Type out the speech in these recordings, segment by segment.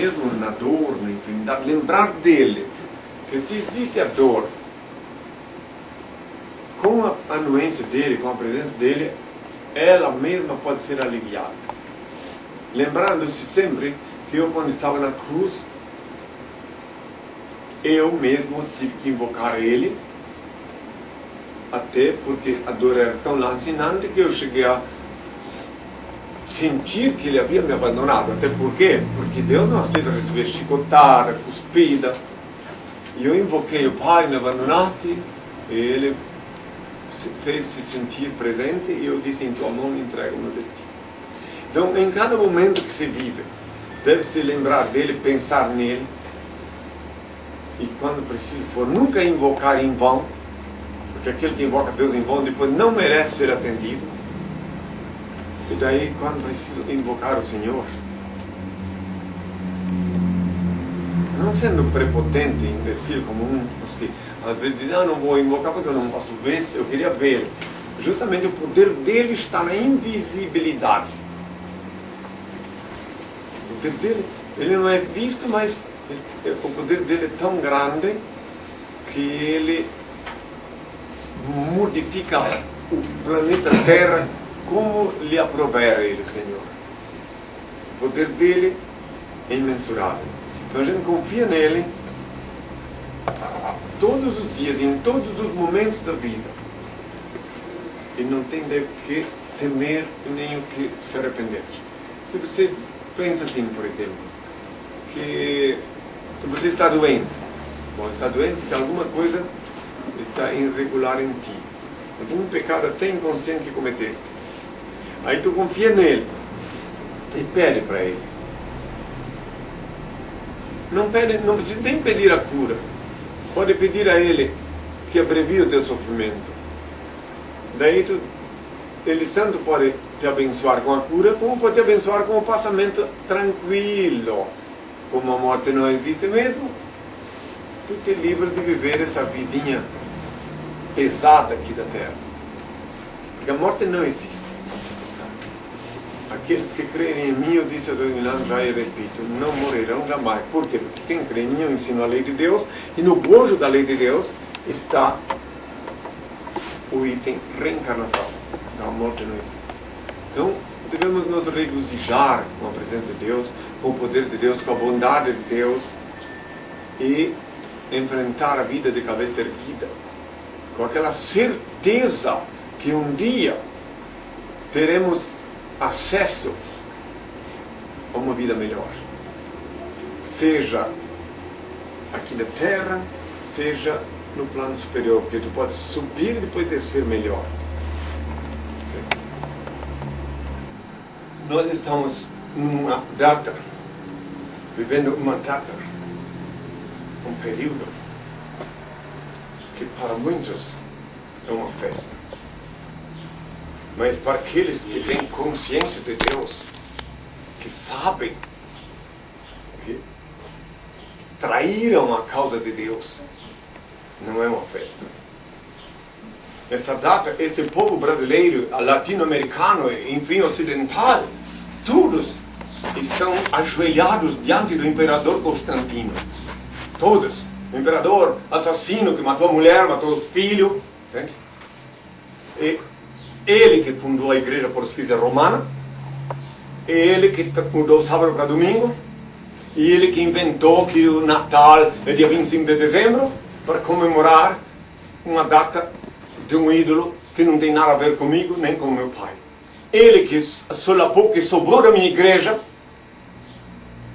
mesmo na dor, na enfermidade, lembrar dele, que se existe a dor, com a anuência dele, com a presença dele, ela mesma pode ser aliviada. Lembrando-se sempre que eu, quando estava na cruz, eu mesmo tive que invocar ele, até porque a dor era tão lancinante que eu cheguei a sentir que ele havia me abandonado. Até porque Deus não aceita receber chicotada, cuspida. E eu invoquei o Pai, me abandonaste, e ele fez-se sentir presente, e eu disse, em tua mão entrego o meu destino. Então, em cada momento que se vive, deve-se lembrar dele, pensar nele, e quando preciso for, nunca invocar em vão, porque aquele que invoca Deus em vão depois não merece ser atendido. E daí, quando preciso invocar o Senhor, não sendo prepotente, imbecil, como uns que às vezes dizem, não vou invocar porque eu não posso ver, eu queria ver. Justamente o poder dele está na invisibilidade. O poder dele, ele não é visto, mas o poder dele é tão grande que ele modifica o planeta Terra como lhe aprover ele, o Senhor. O poder dele é imensurável. Então a gente confia nele todos os dias, em todos os momentos da vida. E não tem de que temer nem o que se arrepender. Se você pensa assim, por exemplo, que você está doente. Bom, está doente porque alguma coisa está irregular em ti. Algum pecado até inconsciente que cometeste. Aí tu confia nele e pede para ele. Não precisa nem pedir a cura. Pode pedir a ele que abrevie o teu sofrimento. Daí ele tanto pode te abençoar com a cura, como pode te abençoar com o passamento tranquilo. Como a morte não existe mesmo, tu te livras de viver essa vidinha pesada aqui da terra. Porque a morte não existe. Aqueles que creem em mim, eu disse há 2000 anos, já e repito, não morrerão jamais. Por quê? Porque quem crê em mim, eu ensino a lei de Deus, e no bojo da lei de Deus está o item reencarnação. Então a morte não existe. Então devemos nos regozijar com a presença de Deus, com o poder de Deus, com a bondade de Deus, e enfrentar a vida de cabeça erguida, com aquela certeza que um dia teremos acesso a uma vida melhor, seja aqui na terra, seja no plano superior, porque tu pode subir e depois descer melhor. Nós estamos numa data, vivendo uma data, um período que para muitos é uma festa. Mas para aqueles que têm consciência de Deus, que sabem que traíram a causa de Deus, não é uma festa. Essa data, esse povo brasileiro, latino-americano, enfim, ocidental, todos estão ajoelhados diante do imperador Constantino. Todos. O imperador assassino que matou a mulher, matou os filhos. Entende? E ele que fundou a igreja portuguesa romana, ele que mudou o sábado para domingo, e ele que inventou que o Natal é dia 25 de dezembro, para comemorar uma data de um ídolo que não tem nada a ver comigo, nem com meu pai. Ele que solapou, que sobrou da minha igreja,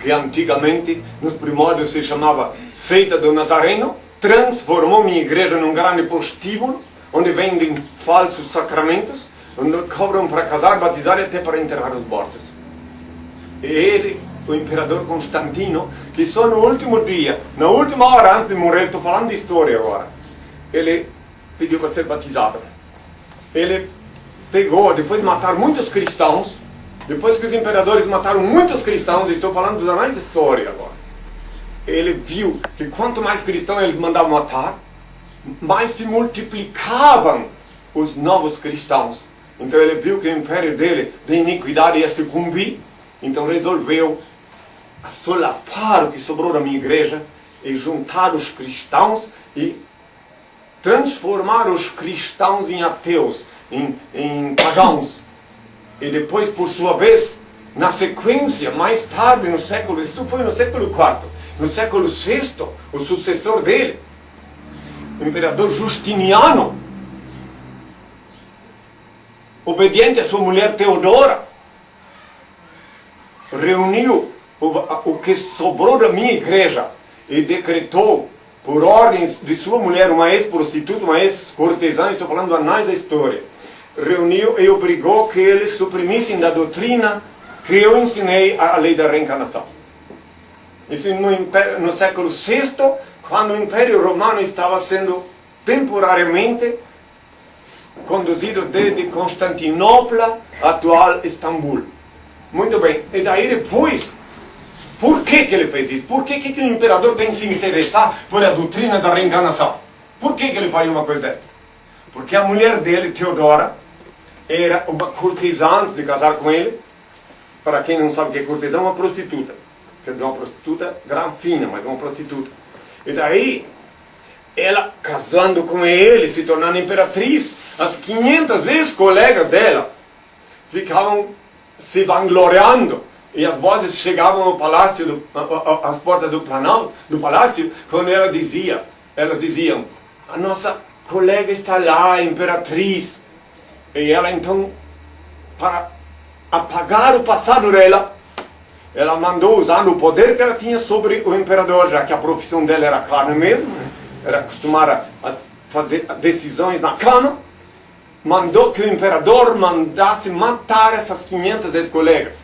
que antigamente, nos primórdios, se chamava Seita do Nazareno, transformou minha igreja num grande prostíbulo, onde vendem falsos sacramentos, onde cobram para casar, batizar e até para enterrar os mortos. E ele, o imperador Constantino, que só no último dia, na última hora antes de morrer, estou falando de história agora, ele pediu para ser batizado. Ele pegou, depois de matar muitos cristãos, depois que os imperadores mataram muitos cristãos, estou falando dos anais de história agora, ele viu que quanto mais cristãos eles mandavam matar, mais se multiplicavam os novos cristãos. Então ele viu que o império dele, de iniquidade, ia sucumbir. Então resolveu solapar o que sobrou da minha igreja e juntar os cristãos e transformar os cristãos em ateus, em pagãos. E depois, por sua vez, na sequência, mais tarde no século, isso foi no século IV, no século VI, o sucessor dele, o imperador Justiniano, obediente à sua mulher Teodora, reuniu o que sobrou da minha igreja e decretou, por ordem de sua mulher, uma ex-prostituta, uma ex-cortesã, estou falando anais da história, reuniu e obrigou que eles suprimissem da doutrina que eu ensinei a lei da reencarnação. Isso no século VI, quando o Império Romano estava sendo temporariamente conduzido desde Constantinopla, atual Istambul. Muito bem, e daí depois, por que ele fez isso? Por que o imperador tem que se interessar por a doutrina da reencarnação? Por que ele faria uma coisa dessa? Porque a mulher dele, Teodora, era uma cortesã antes de casar com ele. Para quem não sabe o que é cortesã, uma prostituta. Quer dizer, uma prostituta granfina, mas uma prostituta. E daí, ela casando com ele, se tornando imperatriz, as 500 ex-colegas dela ficavam se vangloriando. E as vozes chegavam ao palácio, às portas do Planalto, do palácio, quando elas diziam, a nossa colega está lá, a imperatriz. E ela então, para apagar o passado dela, ela mandou, usando o poder que ela tinha sobre o imperador, já que a profissão dela era carne mesmo, era acostumada a fazer decisões na cama, mandou que o imperador mandasse matar essas 500 ex-colegas.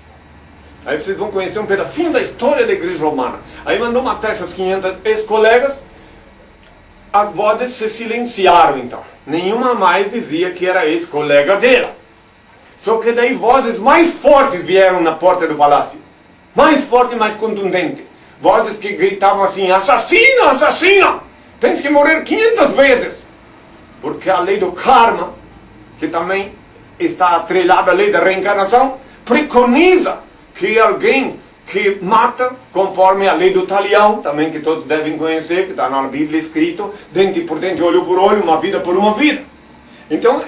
Aí vocês vão conhecer um pedacinho da história da igreja romana. Aí mandou matar essas 500 ex-colegas. As vozes se silenciaram então. Nenhuma mais dizia que era ex-colega dela. Só que daí vozes mais fortes vieram na porta do palácio. Mais forte e mais contundente. Vozes que gritavam assim, assassina, assassina! Tens que morrer 500 vezes. Porque a lei do karma, que também está atrelada à lei da reencarnação, preconiza que alguém que mata, conforme a lei do talião, também que todos devem conhecer, que está na Bíblia escrito, dente por dente, olho por olho, uma vida por uma vida. Então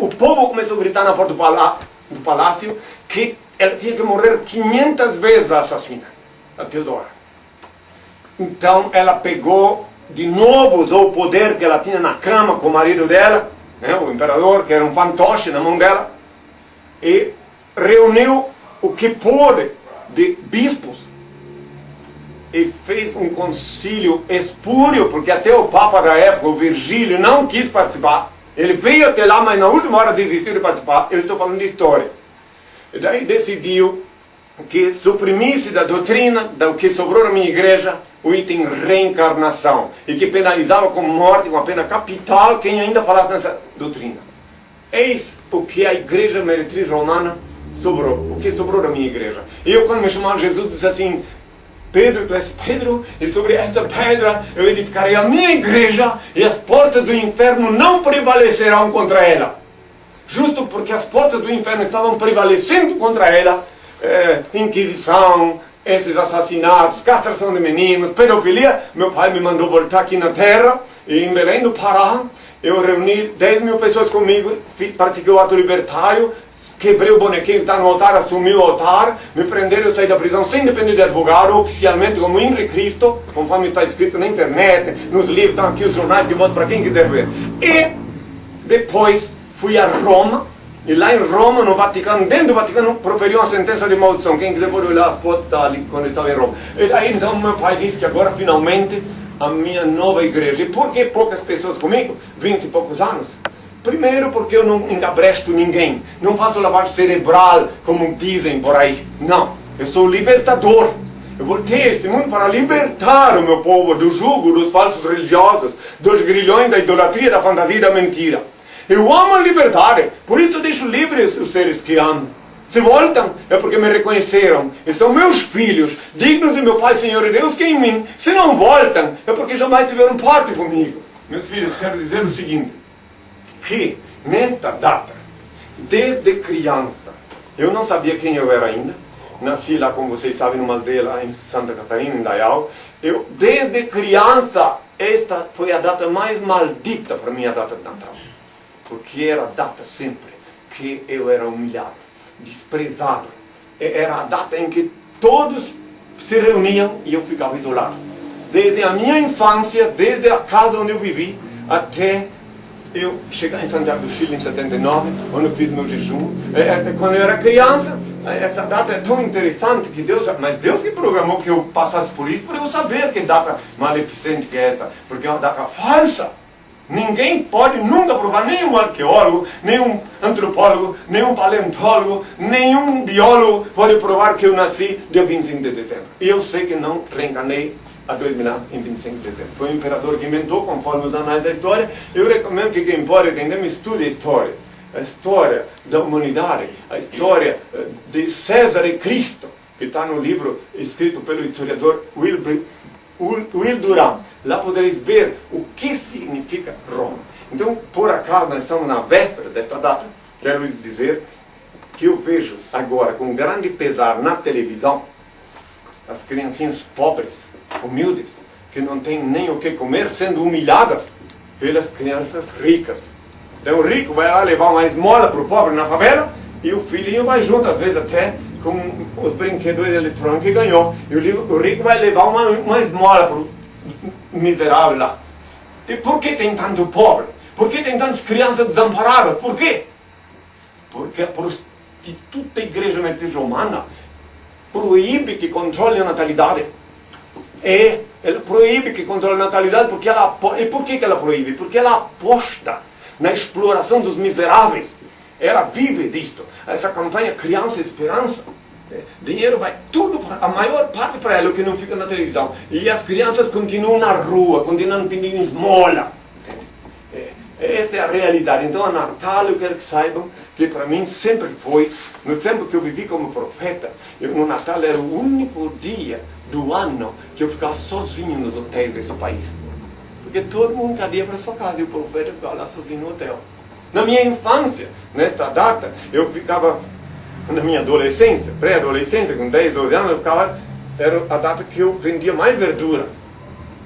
o povo começou a gritar na porta do palácio que ela tinha que morrer 500 vezes a assassina, a Teodora. Então ela pegou de novo, usou o poder que ela tinha na cama com o marido dela, né, o imperador, que era um fantoche na mão dela, e reuniu o que pôde de bispos e fez um concílio espúrio, porque até o Papa da época, o Virgílio, não quis participar. Ele veio até lá, mas na última hora desistiu de participar. Eu estou falando de história. E daí decidiu que suprimisse da doutrina, do que sobrou na minha igreja, o item reencarnação, e que penalizava com morte, com a pena capital, quem ainda falasse nessa doutrina. Eis o que a igreja meretriz romana sobrou, o que sobrou da minha igreja. E eu, quando me chamaram, Jesus disse assim, Pedro, tu és Pedro, e sobre esta pedra eu edificarei a minha igreja, e as portas do inferno não prevalecerão contra ela. Justo porque as portas do inferno estavam prevalecendo contra ela, inquisição, esses assassinatos, castração de meninos, pedofilia. Meu pai me mandou voltar aqui na terra, e em Belém do Pará, eu reuni 10 mil pessoas comigo, pratiquei o ato libertário, quebrei o bonequinho que está no altar, assumi o altar, me prenderam, eu saí da prisão sem depender de advogado, oficialmente como Henri Cristo, conforme está escrito na internet, nos livros, estão aqui os jornais que mostram para quem quiser ver. E depois fui a Roma, e lá em Roma, no Vaticano, dentro do Vaticano, proferiu uma sentença de maldição. Quem quiser pode olhar as fotos, está ali quando estava em Roma. E aí então meu pai disse que agora finalmente a minha nova igreja. E por que poucas pessoas comigo? 20 e poucos anos. Primeiro porque eu não encabresto ninguém. Não faço lavagem cerebral, como dizem por aí. Não, eu sou libertador. Eu voltei a este mundo para libertar o meu povo do jugo dos falsos religiosos, dos grilhões da idolatria, da fantasia e da mentira. Eu amo a liberdade, por isso eu deixo livres os seres que amo. Se voltam, é porque me reconheceram e são meus filhos, dignos de meu Pai, Senhor e Deus, que em mim. Se não voltam, é porque jamais tiveram parte comigo. Meus filhos, quero dizer o seguinte, que nesta data, desde criança, eu não sabia quem eu era ainda, nasci lá, como vocês sabem, numa aldeia lá em Santa Catarina, em Dayal. Eu, desde criança, esta foi a data mais maldita para mim, a data de Natal. Porque era a data sempre que eu era humilhado, desprezado. Era a data em que todos se reuniam e eu ficava isolado. Desde a minha infância, desde a casa onde eu vivi, até eu chegar em Santiago do Chile em 79, onde eu fiz meu jejum. Quando eu era criança, essa data é tão interessante que mas Deus que programou que eu passasse por isso, para eu saber que data maleficente que é esta, porque é uma data falsa. Ninguém pode nunca provar, nenhum arqueólogo, nenhum antropólogo, nenhum paleontólogo, nenhum biólogo pode provar que eu nasci dia 25 de dezembro. E eu sei que não reencarnei há 2000 anos em 25 de dezembro. Foi o imperador que inventou, conforme os anais da história. Eu recomendo que quem pode entender, estude a história da humanidade, a história de César e Cristo, que está no livro escrito pelo historiador Will Durant. Lá podereis ver o que significa Roma. Então, por acaso, nós estamos na véspera desta data. Quero lhes dizer que eu vejo agora, com grande pesar na televisão, as criancinhas pobres, humildes, que não têm nem o que comer, sendo humilhadas pelas crianças ricas. Então o rico vai lá levar uma esmola para o pobre na favela, e o filhinho vai junto, às vezes até com os brinquedos eletrônicos que ganhou. E o rico vai levar uma esmola para o miserável lá. E por que tem tanto pobre? Por que tem tantas crianças desamparadas? Por quê? Porque a prostituta igreja matriz romana proíbe que controle a natalidade. Ela proíbe que controle a natalidade porque e por que ela proíbe? Porque ela aposta na exploração dos miseráveis. Ela vive disto. Essa campanha Criança Esperança. Dinheiro vai tudo, a maior parte para ela, o que não fica na televisão. E as crianças continuam na rua, continuam pedindo esmola. Essa é a realidade. Então, a Natal, eu quero que saibam que para mim sempre foi, no tempo que eu vivi como profeta, no Natal era o único dia do ano que eu ficava sozinho nos hotéis desse país. Porque todo mundo caía para sua casa e o profeta ficava lá sozinho no hotel. Na minha infância, nesta data, eu ficava, na minha adolescência, pré-adolescência, com 10, 12 anos, era a data que eu vendia mais verdura,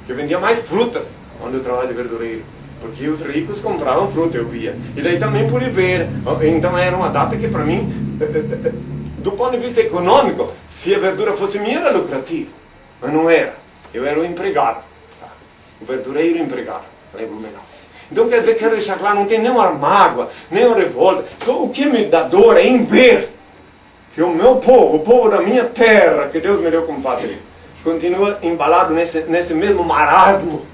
que eu vendia mais frutas, onde eu trabalho de verdureiro. Porque os ricos compravam fruta, eu via. E daí também fui ver. Então era uma data que para mim, do ponto de vista econômico, se a verdura fosse minha era lucrativo. Mas não era. Eu era o empregado. Tá? O verdureiro empregado. Blumenau. Então quer dizer, quero deixar claro, não tem nenhuma mágoa, nenhuma revolta. Só o que me dá dor é em ver que o meu povo, o povo da minha terra, que Deus me deu como pátria, continua embalado nesse mesmo marasmo.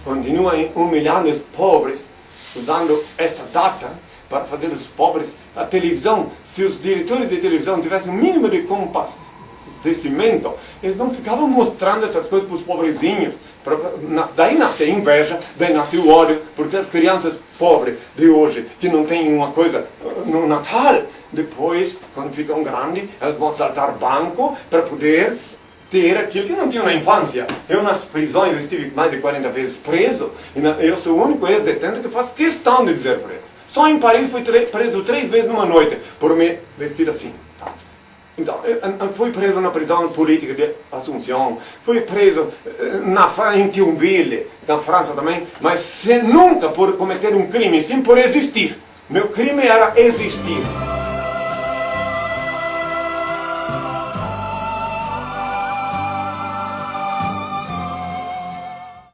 Continua humilhando os pobres, usando esta data para fazer os pobres. A televisão, se os diretores de televisão tivessem um mínimo de comparecimento, eles não ficavam mostrando essas coisas para os pobrezinhos. Daí nasce a inveja, daí nasce o ódio, porque as crianças pobres de hoje, que não têm uma coisa no Natal, depois, quando ficam grandes, elas vão assaltar banco para poder ter aquilo que não tinham na infância. Eu nas prisões estive mais de 40 vezes preso, e eu sou o único ex-detento que faz questão de dizer preso. Só em Paris fui preso 3 vezes numa noite, por me vestir assim. Tá? Então, eu fui preso na prisão política de Assunção, fui preso em Thionville, na França também, mas nunca por cometer um crime, sim por existir. Meu crime era existir.